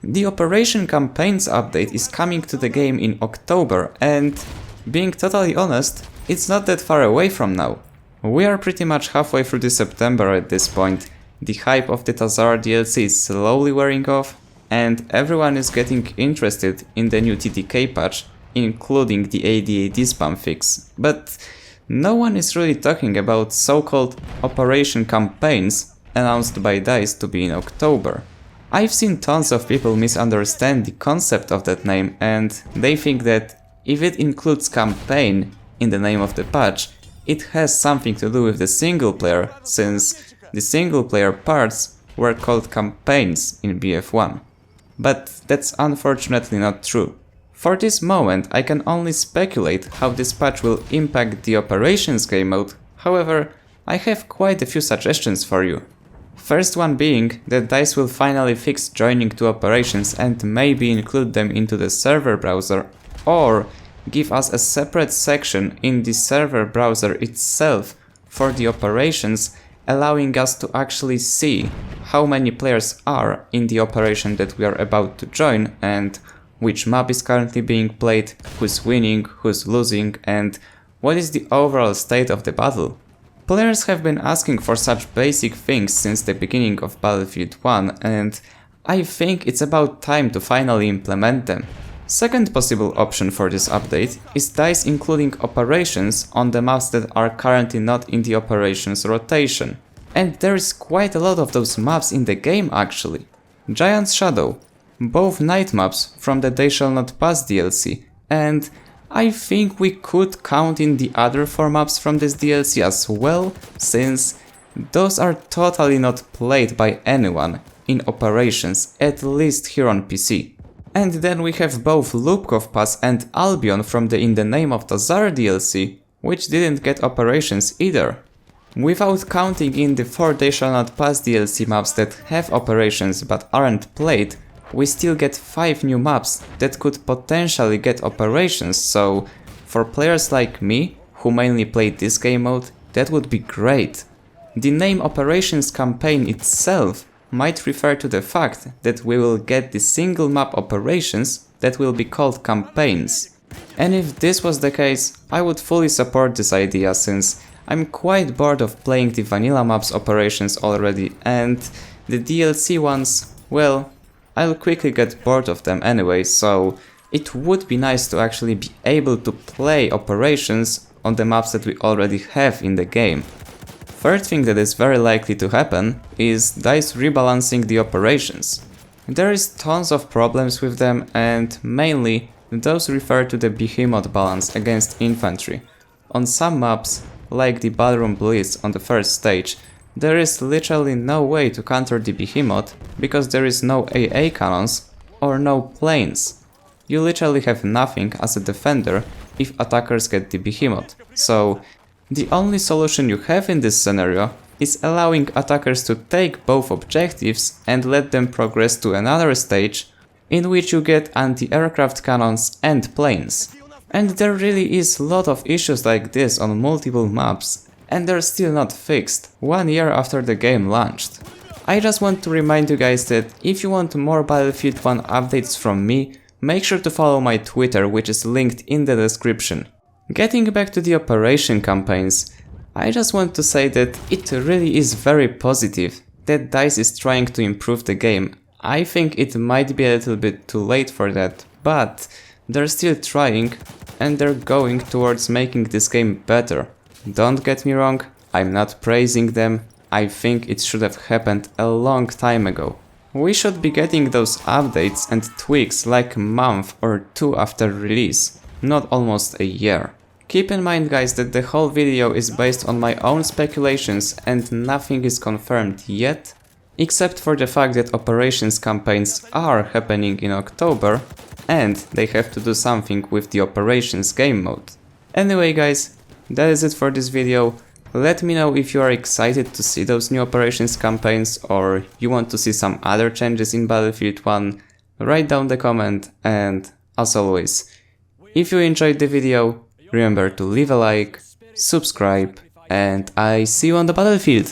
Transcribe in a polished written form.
The Operation Campaigns update is coming to the game in October, and being totally honest, it's not that far away from now. We are pretty much halfway through the September at this point. The hype of the Tsar DLC is slowly wearing off, and everyone is getting interested in the new TTK patch, including the AD/AD spam fix. But no one is really talking about so-called Operation Campaigns announced by DICE to be in October. I've seen tons of people misunderstand the concept of that name, and they think that if it includes campaign in the name of the patch, it has something to do with the single player, since the single player parts were called campaigns in BF1. But that's unfortunately not true. For this moment, I can only speculate how this patch will impact the operations game mode. However, I have quite a few suggestions for you. First one being that DICE will finally fix joining to operations and maybe include them into the server browser, or give us a separate section in the server browser itself for the operations, allowing us to actually see how many players are in the operation that we are about to join and which map is currently being played, who's winning, who's losing, and what is the overall state of the battle. Players have been asking for such basic things since the beginning of Battlefield 1, and I think it's about time to finally implement them. Second possible option for this update is DICE including operations on the maps that are currently not in the operations rotation. And there is quite a lot of those maps in the game actually. Giant's Shadow, both night maps from the They Shall Not Pass DLC, and I think we could count in the other 4 maps from this DLC as well, since those are totally not played by anyone in operations, at least here on PC. And then we have both Lubkov Pass and Albion from the In the Name of Tsar DLC, which didn't get operations either. Without counting in the 4 They Shall Not Pass DLC maps that have operations but aren't played, we still get 5 new maps that could potentially get operations, so for players like me, who mainly played this game mode, that would be great. The name Operations Campaign itself might refer to the fact that we will get the single map operations that will be called campaigns. And if this was the case, I would fully support this idea, since I'm quite bored of playing the vanilla maps operations already, and the DLC ones, well, I'll quickly get bored of them anyway, so it would be nice to actually be able to play operations on the maps that we already have in the game. Third thing that is very likely to happen is DICE rebalancing the operations. There is tons of problems with them, and mainly those refer to the behemoth balance against infantry. On some maps, like the Ballroom Blitz on the first stage, there is literally no way to counter the behemoth because there is no AA cannons or no planes. You literally have nothing as a defender if attackers get the behemoth. So the only solution you have in this scenario is allowing attackers to take both objectives and let them progress to another stage in which you get anti-aircraft cannons and planes. And there really is a lot of issues like this on multiple maps, and they're still not fixed, 1 year after the game launched. I just want to remind you guys that if you want more Battlefield 1 updates from me, make sure to follow my Twitter, which is linked in the description. Getting back to the operation campaigns, I just want to say that it really is very positive that DICE is trying to improve the game. I think it might be a little bit too late for that, but they're still trying and they're going towards making this game better. Don't get me wrong, I'm not praising them, I think it should have happened a long time ago. We should be getting those updates and tweaks like a month or 2 after release, not almost a year. Keep in mind guys that the whole video is based on my own speculations and nothing is confirmed yet, except for the fact that operations campaigns are happening in October and they have to do something with the operations game mode. Anyway guys, that is it for this video. Let me know if you are excited to see those new operations campaigns or you want to see some other changes in Battlefield 1. Write down the comment, and as always, if you enjoyed the video, remember to leave a like, subscribe, and I see you on the battlefield!